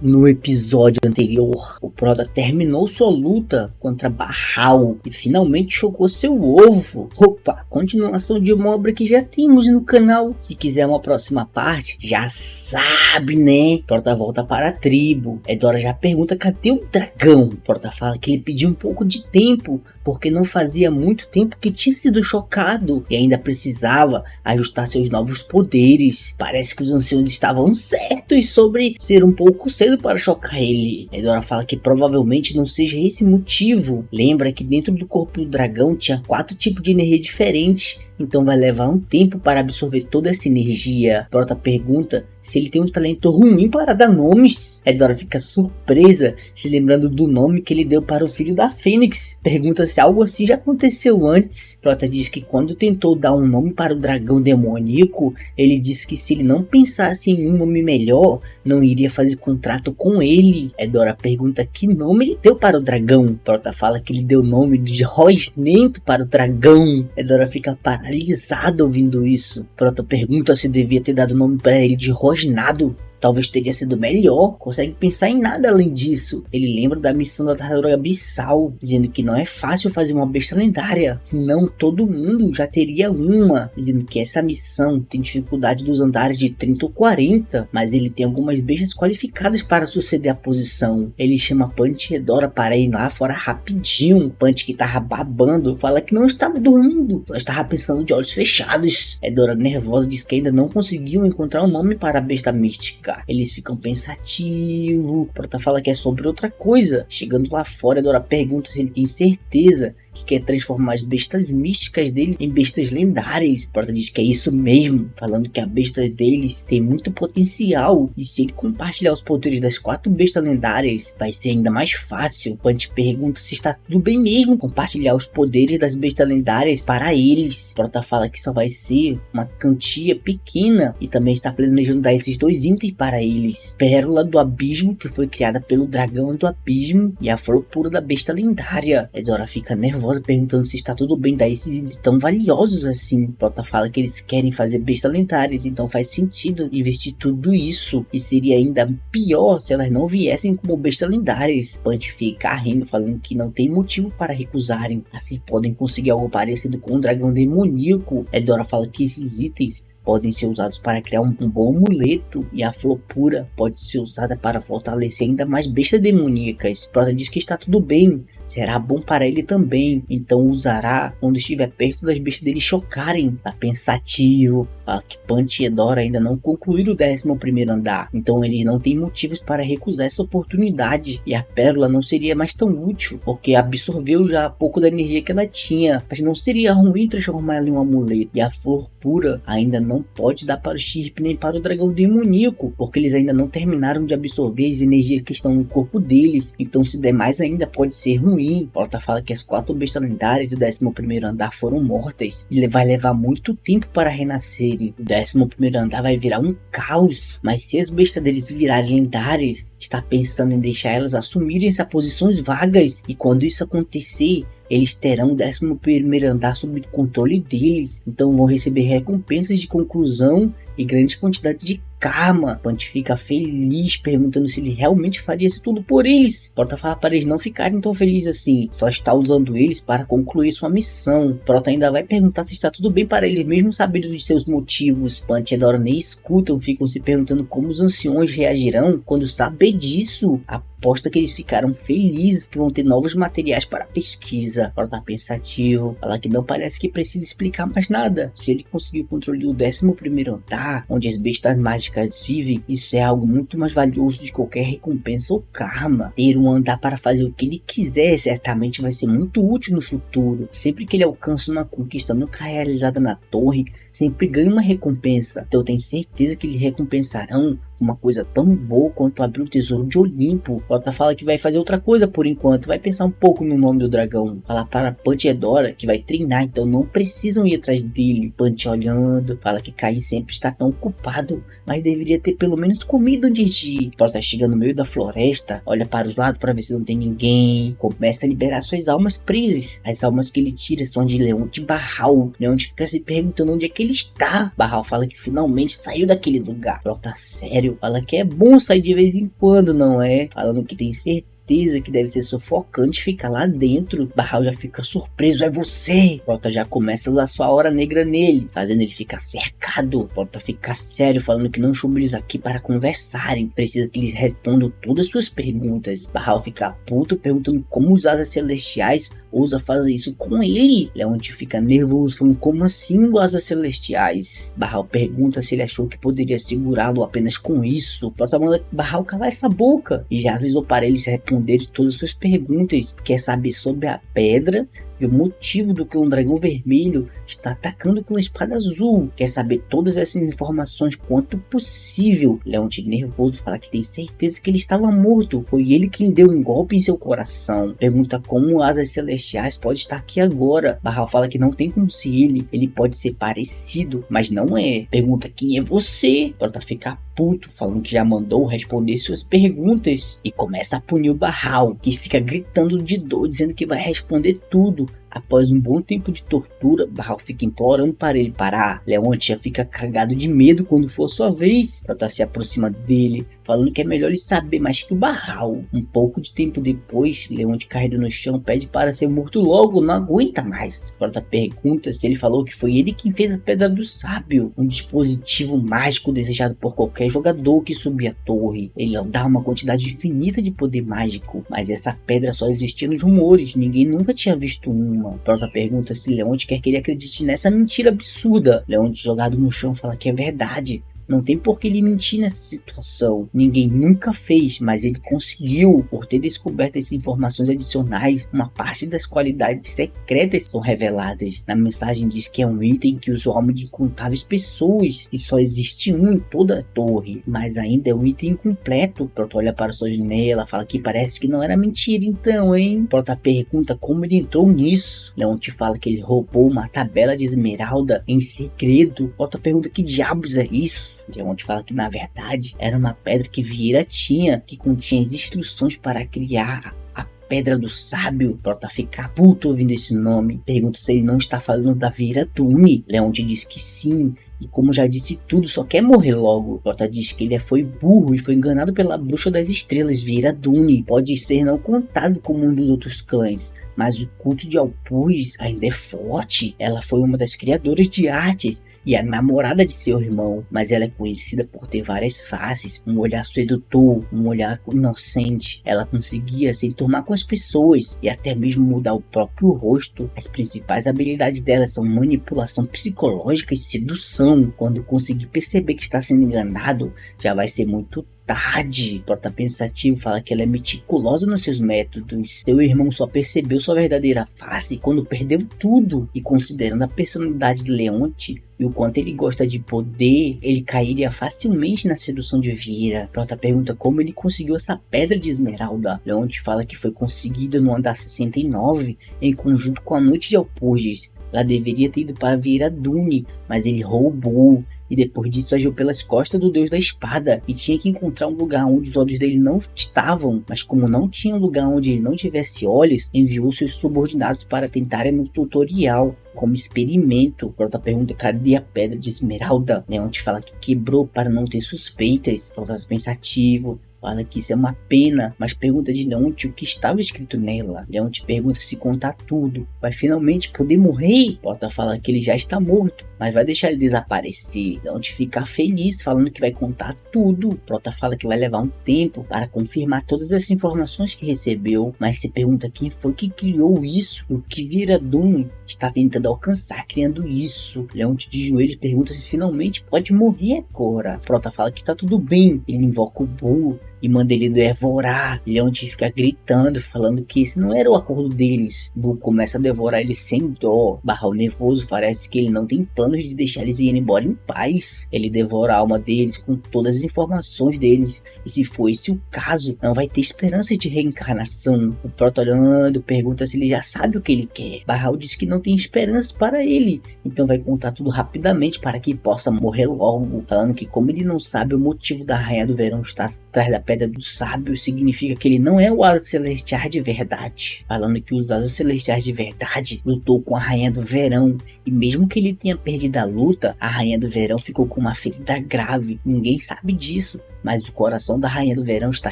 No episódio anterior, o Prota terminou sua luta contra Barral e finalmente chocou seu ovo. Opa, continuação de uma obra que já temos no canal. Se quiser uma próxima parte, já sabe, né? Prota volta para a tribo. Edora já pergunta cadê o dragão. Prota fala que ele pediu um pouco de tempo, porque não fazia muito tempo que tinha sido chocado e ainda precisava ajustar seus novos poderes. Parece que os anciãos estavam certos sobre ser um pouco cedo para chocar ele. Edora fala que provavelmente não seja esse motivo. Lembra que dentro do corpo do dragão tinha 4 tipos de energia diferentes, então vai levar um tempo para absorver toda essa energia. Prota pergunta se ele tem um talento ruim para dar nomes. Edora fica surpresa, se lembrando do nome que ele deu para o filho da Fênix. Pergunta se algo assim já aconteceu antes. Prota diz que quando tentou dar um nome para o dragão demoníaco, ele disse que se ele não pensasse em um nome melhor, não iria fazer contrato com ele. Edora pergunta que nome ele deu para o dragão. Prota fala que ele deu o nome de Rosnento para o dragão. Edora fica paralisada ouvindo isso. Prota pergunta se devia ter dado o nome para ele de Rosnado. Talvez teria sido melhor, consegue pensar em nada além disso. Ele lembra da missão da tartaruga abissal, dizendo que não é fácil fazer uma besta lendária, senão todo mundo já teria uma, dizendo que essa missão tem dificuldade dos andares de 30 ou 40, mas ele tem algumas bestas qualificadas para suceder a posição. Ele chama Punch e Edora para ir lá fora rapidinho. Punch, que tava babando, fala que não estava dormindo, só estava pensando de olhos fechados. Edora, nervosa, diz que ainda não conseguiu encontrar um nome para a besta mística. Eles ficam pensativos. Prota fala que é sobre outra coisa. Chegando lá fora, Edora pergunta se ele tem certeza que quer transformar as bestas místicas dele em bestas lendárias. Prota diz que é isso mesmo, falando que a besta deles tem muito potencial e se ele compartilhar os poderes das 4 bestas lendárias, vai ser ainda mais fácil. Punch pergunta se está tudo bem mesmo compartilhar os poderes das bestas lendárias para eles. Prota fala que só vai ser uma quantia pequena e também está planejando dar esses 2 itens para eles: Pérola do Abismo, que foi criada pelo dragão do abismo, e a flor pura da besta lendária. Edora fica nervosa perguntando se está tudo bem dar esses itens tão valiosos assim. Prota fala que eles querem fazer bestas lendárias, então faz sentido investir tudo isso, e seria ainda pior se elas não viessem como bestas lendárias. Punch fica rindo, falando que não tem motivo para recusarem, assim podem conseguir algo parecido com um dragão demoníaco. Edora fala que esses itens podem ser usados para criar um bom amuleto, e a flor pura pode ser usada para fortalecer ainda mais bestas demoníacas. Prota diz que está tudo bem, será bom para ele também, então usará quando estiver perto das bestas dele chocarem. Tá pensativo, fala que Punch e Edora ainda não concluíram o 11º andar, então eles não têm motivos para recusar essa oportunidade, e a pérola não seria mais tão útil, porque absorveu já pouco da energia que ela tinha, mas não seria ruim transformar ela em um amuleto. E a flor pura ainda não pode dar para o Chirp nem para o dragão demoníaco, porque eles ainda não terminaram de absorver as energias que estão no corpo deles, então se der mais ainda pode ser ruim. Prota fala que as 4 bestas lendárias do 11º andar foram mortas e vai levar muito tempo para renascerem. O 11º andar vai virar um caos, mas se as bestas deles virarem lendárias, está pensando em deixar elas assumirem essas posições vagas, e quando isso acontecer, eles terão o 11º andar sob controle deles, então vão receber recompensas de conclusão e grande quantidade de karma. Punch fica feliz, perguntando se ele realmente faria isso tudo por eles. Prota fala para eles não ficarem tão felizes assim, só está usando eles para concluir sua missão. Prota ainda vai perguntar se está tudo bem para eles, mesmo sabendo de seus motivos. Punch e Edora nem escutam, ficam se perguntando como os anciões reagirão quando saber disso. Aposta que eles ficaram felizes que vão ter novos materiais para pesquisa. Prota pensativo, fala que não parece que precisa explicar mais nada. Se ele conseguir o controle do 11º andar, onde as bestas mágicas vivem, isso é algo muito mais valioso de qualquer recompensa ou karma. Ter um andar para fazer o que ele quiser certamente vai ser muito útil no futuro. Sempre que ele alcança uma conquista nunca realizada na torre, sempre ganha uma recompensa, então eu tenho certeza que eles recompensarão uma coisa tão boa quanto abrir o tesouro de Olimpo. Prota fala que vai fazer outra coisa por enquanto, vai pensar um pouco no nome do dragão. Fala para Punch e Edora que vai treinar, então não precisam ir atrás dele. Punch olhando, fala que Caim sempre está tão ocupado, mas deveria ter pelo menos comida onde ir. Prota chega no meio da floresta, olha para os lados para ver se não tem ninguém, começa a liberar suas almas presas. As almas que ele tira são de Leão de Barral. Leão fica se perguntando onde é que ele está. Barral fala que finalmente saiu daquele lugar. Prota sério, sábio fala que é bom sair de vez em quando, não é? Falando que tem certeza que deve ser sufocante ficar lá dentro. Barral já fica surpreso, é você! Prota já começa a usar sua aura negra nele, fazendo ele ficar cercado. Prota fica sério, falando que não chamou eles aqui para conversarem, precisa que eles respondam todas as suas perguntas. Barral fica puto, perguntando como os asas celestiais ousa fazer isso com ele. Leonte fica nervoso, falando como assim os asas celestiais? Barral pergunta se ele achou que poderia segurá-lo apenas com isso. Prota manda Barral calar essa boca e já avisou para eles responder todas as suas perguntas. Quer saber sobre a pedra e o motivo do clã Dragão Vermelho está atacando o clã Espada Azul. Quer saber todas essas informações quanto possível. Leonte nervoso fala que tem certeza que ele estava morto. Foi ele quem deu um golpe em seu coração. Pergunta como asas celestiais pode estar aqui agora. Barral fala que não tem como ser ele pode ser parecido, mas não é. Pergunta quem é você. Prota ficar puto, falando que já mandou responder suas perguntas e começa a punir o Barral, que fica gritando de dor, dizendo que vai responder tudo. Após um bom tempo de tortura, Barral fica implorando para ele parar. Leonte já fica cagado de medo quando for sua vez. Prota se aproxima dele, falando que é melhor ele saber mais que o Barral. Um pouco de tempo depois, Leonte caído no chão pede para ser morto logo, não aguenta mais. Prota pergunta se ele falou que foi ele quem fez a Pedra do Sábio, um dispositivo mágico desejado por qualquer jogador que subir a torre. Ele dá uma quantidade infinita de poder mágico, mas essa pedra só existia nos rumores, ninguém nunca tinha visto uma. Prota pergunta se Leonte quer que ele acredite nessa mentira absurda. Leonte, jogado no chão, fala que é verdade. Não tem por que ele mentir nessa situação. Ninguém nunca fez, mas ele conseguiu. Por ter descoberto essas informações adicionais, uma parte das qualidades secretas são reveladas. Na mensagem diz que é um item que usa a alma de incontáveis pessoas e só existe um em toda a torre, mas ainda é um item incompleto. Prota olha para sua janela, fala que parece que não era mentira então, hein? Prota pergunta como ele entrou nisso. Leonte fala que ele roubou uma tabela de esmeralda em segredo. Prota pergunta que diabos é isso? Leonte fala que na verdade era uma pedra que Vieira tinha, que continha as instruções para criar a Pedra do Sábio. Prota fica puto ouvindo esse nome, pergunta se ele não está falando da Vieira Dune. Leonte diz que sim, e como já disse tudo, só quer morrer logo. Prota diz que ele foi burro e foi enganado pela Bruxa das Estrelas, Vieira Dune. Pode ser não contado como um dos outros clãs, mas o culto de Alpurgis ainda é forte. Ela foi uma das criadoras de artes e a namorada de seu irmão, mas ela é conhecida por ter várias faces, um olhar sedutor, um olhar inocente. Ela conseguia se enturmar com as pessoas e até mesmo mudar o próprio rosto. As principais habilidades dela são manipulação psicológica e sedução. Quando conseguir perceber que está sendo enganado, já vai ser muito tarde. Prota pensativo fala que ela é meticulosa nos seus métodos. Seu irmão só percebeu sua verdadeira face quando perdeu tudo, e considerando a personalidade de Leonte e o quanto ele gosta de poder, ele cairia facilmente na sedução de Vieira. Prota pergunta como ele conseguiu essa pedra de esmeralda. Leonte fala que foi conseguida no andar 69 em conjunto com a Noite de Alpurgis. Ela deveria ter ido para Vieira Dune, mas ele roubou e depois disso agiu pelas costas do Deus da Espada e tinha que encontrar um lugar onde os olhos dele não estavam, mas como não tinha um lugar onde ele não tivesse olhos, enviou seus subordinados para tentarem no tutorial como experimento. Prota pergunta cadê a Pedra de Esmeralda. Leonte fala que quebrou para não ter suspeitas. Prota pensativo fala que isso é uma pena, mas pergunta de Leonte o que estava escrito nela. Leonte pergunta se contar tudo, vai finalmente poder morrer. Prota fala que ele já está morto, mas vai deixar ele desaparecer. Leonte fica feliz, falando que vai contar tudo. Prota fala que vai levar um tempo para confirmar todas as informações que recebeu, mas se pergunta quem foi que criou isso, o que Vieira Dune está tentando alcançar criando isso. Leonte de joelhos pergunta se finalmente pode morrer agora. Prota fala que está tudo bem, ele invoca o Buu e manda ele devorar. Leonte fica gritando, falando que esse não era o acordo deles. Buu começa a devorar ele sem dó. Barral nervoso, parece que ele não tem planos de deixar eles irem embora em paz. Ele devora a alma deles com todas as informações deles, e se for esse o caso, não vai ter esperança de reencarnação. O Prota olhando pergunta se ele já sabe o que ele quer. Barral diz que não tem esperança para ele, então vai contar tudo rapidamente para que possa morrer logo, falando que como ele não sabe o motivo da Rainha do Verão estar atrás da Pedra do Sábio, significa que ele não é o Asa Celestial de verdade, falando que os Asas Celestiais de verdade lutou com a Rainha do Verão, e mesmo que ele tenha perdido a luta, a Rainha do Verão ficou com uma ferida grave. Ninguém sabe disso, mas o coração da Rainha do Verão está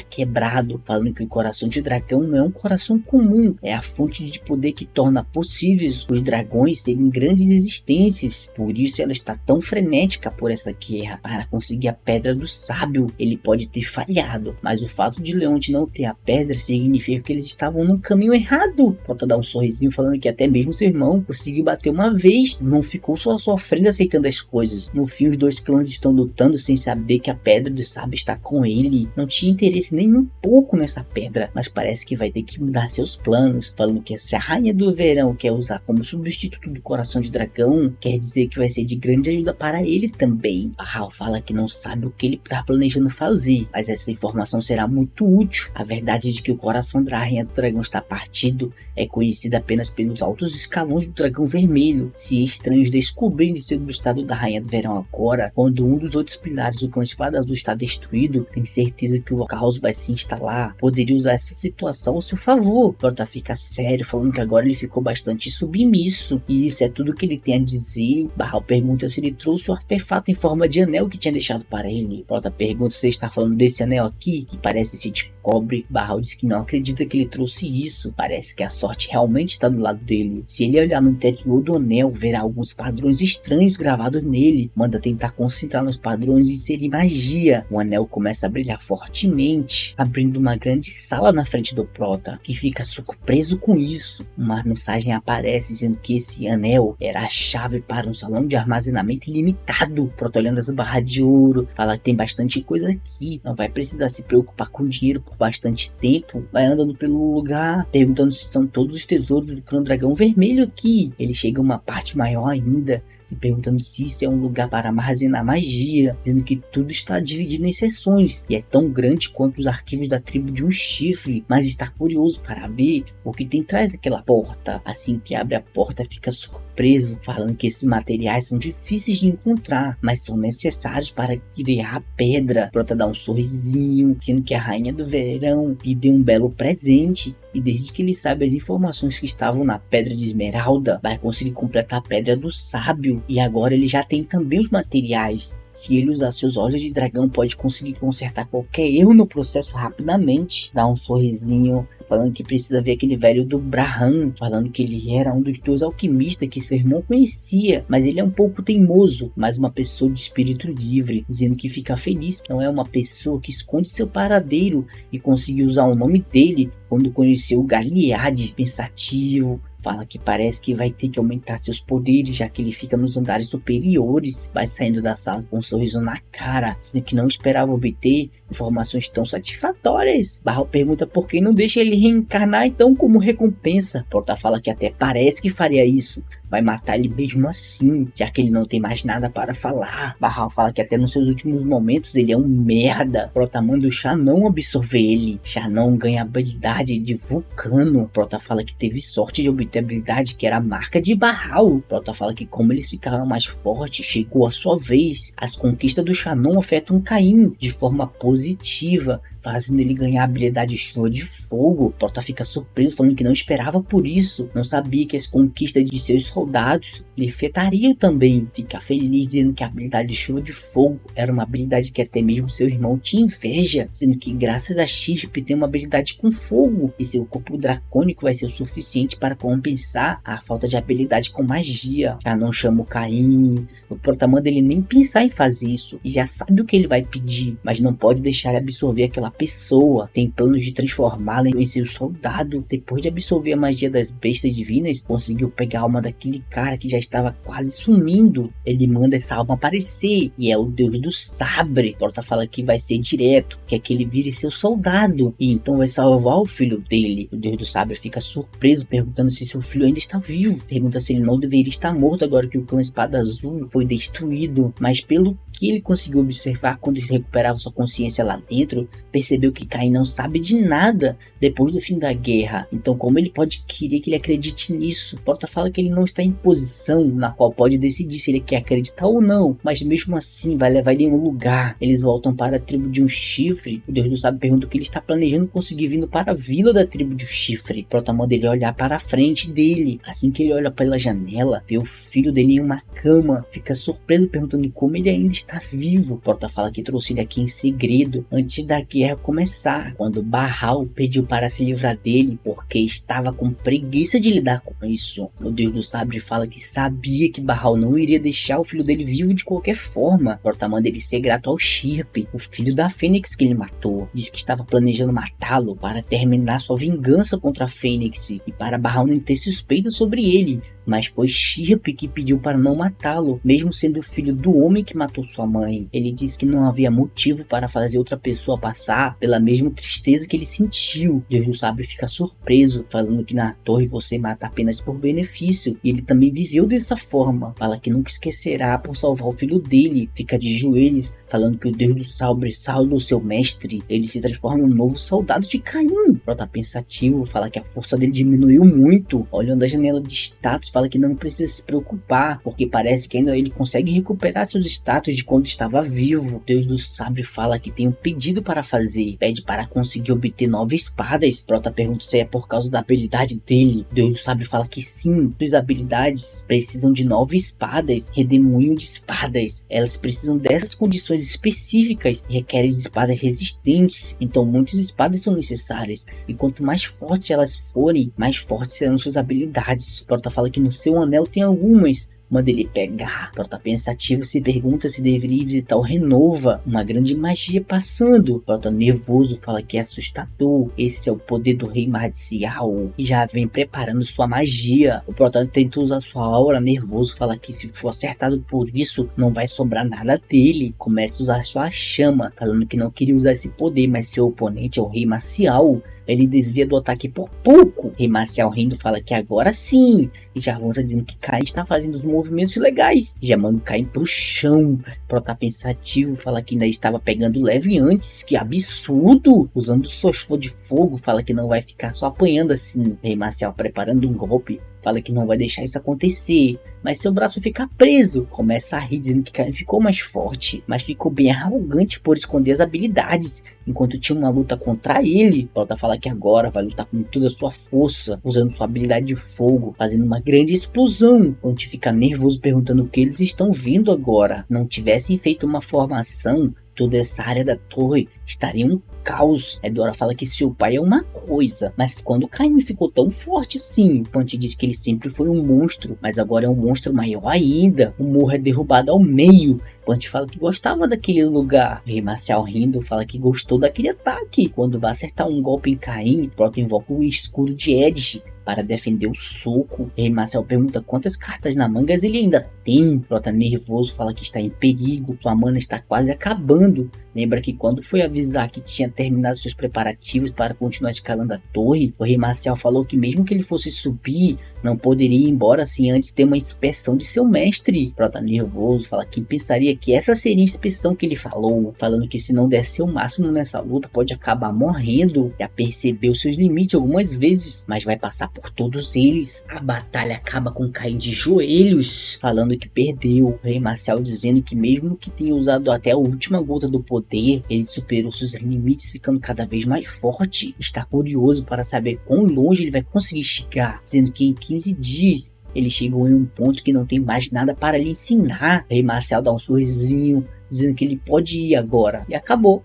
quebrado, falando que o coração de dragão não é um coração comum, é a fonte de poder que torna possíveis os dragões serem grandes existências. Por isso ela está tão frenética por essa guerra, para conseguir a Pedra do Sábio. Ele pode ter falhado, mas o fato de Leonte não ter a pedra significa que eles estavam no caminho errado. Prota dá um sorrisinho falando que até mesmo seu irmão conseguiu bater uma vez, não ficou só sofrendo aceitando as coisas. No fim os dois clãs estão lutando sem saber que a Pedra do Sábio está com ele. Não tinha interesse nem um pouco nessa pedra, mas parece que vai ter que mudar seus planos, falando que se a Rainha do Verão quer usar como substituto do coração de dragão, quer dizer que vai ser de grande ajuda para ele também. Barral fala que não sabe o que ele está planejando fazer, mas essa informação será muito útil. A verdade de que o coração da Rainha do Dragão está partido é conhecida apenas pelos altos escalões do Dragão Vermelho. Se estranhos descobrirem sobre o estado da Rainha do Verão agora, quando um dos outros pilares do clã Espada Azul está destruído, tem certeza que o caos vai se instalar. Poderia usar essa situação ao seu favor. Prota fica sério, falando que agora ele ficou bastante submisso, e isso é tudo que ele tem a dizer. Barral pergunta se ele trouxe o artefato em forma de anel que tinha deixado para ele. Prota pergunta se ele está falando desse anel aqui, que parece ser de cobre. Barral diz que não acredita que ele trouxe isso, parece que a sorte realmente está do lado dele. Se ele olhar no interior do anel, verá alguns padrões estranhos gravados nele. Manda tentar concentrar nos padrões e serem magia. O anel começa a brilhar fortemente, abrindo uma grande sala na frente do Prota, que fica surpreso com isso. Uma mensagem aparece dizendo que esse anel era a chave para um salão de armazenamento ilimitado. Prota olhando as barras de ouro, fala que tem bastante coisa aqui, não vai precisar se preocupar com dinheiro por bastante tempo. Vai andando pelo lugar, perguntando se são todos os tesouros do clã Dragão Vermelho aqui. Ele chega a uma parte maior ainda, se perguntando se isso é um lugar para armazenar magia, dizendo que tudo está dividido em seções e é tão grande quanto os arquivos da tribo de um chifre, mas está curioso para ver o que tem atrás daquela porta. Assim que abre a porta, fica surpreso, falando que esses materiais são difíceis de encontrar, mas são necessários para criar a pedra. Prota dá um sorrisinho, dizendo que a Rainha do Verão lhe deu um belo presente, e desde que ele sabe as informações que estavam na Pedra de Esmeralda, vai conseguir completar a Pedra do Sábio, e agora ele já tem também os materiais. Se ele usar seus olhos de dragão, pode conseguir consertar qualquer erro no processo rapidamente. Dá um sorrisinho, falando que precisa ver aquele velho do Braham, falando que ele era um dos dois alquimistas que seu irmão conhecia, mas ele é um pouco teimoso, mas uma pessoa de espírito livre, dizendo que fica feliz que não é uma pessoa que esconde seu paradeiro e conseguiu usar o nome dele quando conheceu o Galiade. Pensativo, fala que parece que vai ter que aumentar seus poderes, já que ele fica nos andares superiores. Vai saindo da sala com um sorriso na cara, dizendo que não esperava obter informações tão satisfatórias. Barral pergunta por que não deixa ele reencarnar então como recompensa. Prota fala que até parece que faria isso, vai matar ele mesmo assim, já que ele não tem mais nada para falar. Barral fala que até nos seus últimos momentos ele é um merda. Prota manda o Shannon absorver ele. Shannon ganha a habilidade de vulcano. Prota fala que teve sorte de obter a habilidade que era a marca de Barral. Prota fala que como eles ficaram mais fortes, chegou a sua vez. As conquistas do Shannon afetam Caim de forma positiva, fazendo ele ganhar a habilidade chuva de fogo. Prota fica surpreso, falando que não esperava por isso, não sabia que as conquistas de seus soldados lhe afetariam também. Fica feliz dizendo que a habilidade de chuva de fogo era uma habilidade que até mesmo seu irmão tinha inveja, dizendo que graças a Chip tem uma habilidade com fogo e seu corpo dracônico vai ser o suficiente para compensar a falta de habilidade com magia. Já não chama o Caim. O Prota manda ele nem pensar em fazer isso e já sabe o que ele vai pedir, mas não pode deixar ele absorver aquela pessoa. Tem planos de transformá-la em seu soldado. Depois de absorver a magia das bestas divinas, conseguiu pegar a alma daquele cara que já estava quase sumindo. Ele manda essa alma aparecer e é o Deus do Sabre. Prota fala que vai ser direto, quer que ele vire seu soldado e então vai salvar o filho dele. O Deus do Sabre fica surpreso, perguntando se seu filho ainda está vivo. Pergunta se ele não deveria estar morto agora que o clã Espada Azul foi destruído, mas pelo que ele conseguiu observar quando recuperava sua consciência lá dentro, percebeu que Caim não sabe de nada depois do fim da guerra. Então como ele pode querer que ele acredite nisso? Prota fala que ele não está em posição na qual pode decidir se ele quer acreditar ou não, mas mesmo assim vai levar ele em um lugar. Eles voltam para a tribo de um chifre. O Deus do Sábio pergunta o que ele está planejando conseguir vindo para a vila da tribo de um chifre. Prota manda ele olhar para a frente dele. Assim que ele olha pela janela, vê o filho dele em uma cama, fica surpreso perguntando como ele ainda está vivo. Prota fala que trouxe ele aqui em segredo antes da guerra começar, quando Baal pediu para se livrar dele porque estava com preguiça de lidar com isso. O Deus do Sabre fala que sabia que Baal não iria deixar o filho dele vivo de qualquer forma. Prota manda ele ser grato ao Shirp, o filho da Fênix que ele matou. Diz que estava planejando matá-lo para terminar sua vingança contra a Fênix e para Baal não ter suspeita sobre ele. Mas foi Shirp que pediu para não matá-lo, mesmo sendo o filho do homem que matou sua mãe. Ele disse que não havia motivo para fazer outra pessoa passar pela mesma tristeza que ele sentiu. Deus do Sabre fica surpreso, falando que na torre você mata apenas por benefício. E ele também viveu dessa forma. Fala que nunca esquecerá por salvar o filho dele. Fica de joelhos, falando que o Deus do Sabre salva o seu mestre. Ele se transforma em um novo soldado de Caim. Prota pensativo, fala que a força dele diminuiu muito. Olhando a janela de status, fala que não precisa se preocupar, porque parece que ainda ele consegue recuperar seus status de quando estava vivo. Deus do Sabre fala que tem um pedido para fazer, pede para conseguir obter 9 espadas. Prota pergunta se é por causa da habilidade dele. Deus do Sabre fala que sim, suas habilidades precisam de 9 espadas, redemoinho de espadas. Elas precisam dessas condições específicas e requerem espadas resistentes, então muitas espadas são necessárias, e quanto mais fortes elas forem, mais fortes serão suas habilidades. Prota fala que no seu anel tem algumas. Manda ele pegar. Prota pensativo se pergunta se deveria visitar o Renova. Uma grande magia passando. Prota nervoso fala que é assustador. Esse é o poder do rei marcial e já vem preparando sua magia. O Prota tenta usar sua aura. Nervoso fala que se for acertado por isso não vai sobrar nada dele. Começa a usar sua chama, falando que não queria usar esse poder, mas seu oponente é o rei marcial. Ele desvia do ataque por pouco. O rei marcial rindo fala que agora sim, e já avança dizendo que Caim está fazendo os movimentos legais, já manda Caim pro chão. Prota pensativo fala que ainda estava pegando leve antes, que absurdo, usando suas flores de fogo. Fala que não vai ficar só apanhando assim. O rei marcial preparando um golpe, fala que não vai deixar isso acontecer, mas seu braço fica preso. Começa a rir dizendo que Caim ficou mais forte, mas ficou bem arrogante por esconder as habilidades, enquanto tinha uma luta contra ele. Prota fala que agora vai lutar com toda a sua força, usando sua habilidade de fogo, fazendo uma grande explosão. Onde fica nervoso perguntando o que eles estão vendo agora. Não tivessem feito uma formação, toda essa área da torre estaria um caos. Edora fala que seu pai é uma coisa, mas quando Caim ficou tão forte assim? Punch diz que ele sempre foi um monstro, mas agora é um monstro maior ainda. O morro é derrubado ao meio. Punch fala que gostava daquele lugar. O rei marcial rindo fala que gostou daquele ataque. Quando vai acertar um golpe em Caim, Prota invoca o escudo de Edge para defender o soco. O rei marcial pergunta quantas cartas na mangas ele ainda tem. Prota nervoso fala que está em perigo, sua mana está quase acabando. Lembra que quando foi avisar que tinha terminado seus preparativos para continuar escalando a torre, o rei marcial falou que mesmo que ele fosse subir, não poderia ir embora sem antes ter uma inspeção de seu mestre. Prota nervoso fala que pensaria que essa seria a inspeção que ele falou, falando que se não der seu máximo nessa luta pode acabar morrendo. Já percebeu seus limites algumas vezes, mas vai passar por todos eles. A batalha acaba com Caim de joelhos, falando que perdeu. O rei marcial dizendo que mesmo que tenha usado até a última gota do poder, ele superou seus limites, ficando cada vez mais forte. Está curioso para saber quão longe ele vai conseguir chegar, dizendo que em 15 dias ele chegou em um ponto que não tem mais nada para lhe ensinar. O rei marcial dá um sorrisinho, dizendo que ele pode ir agora. E acabou.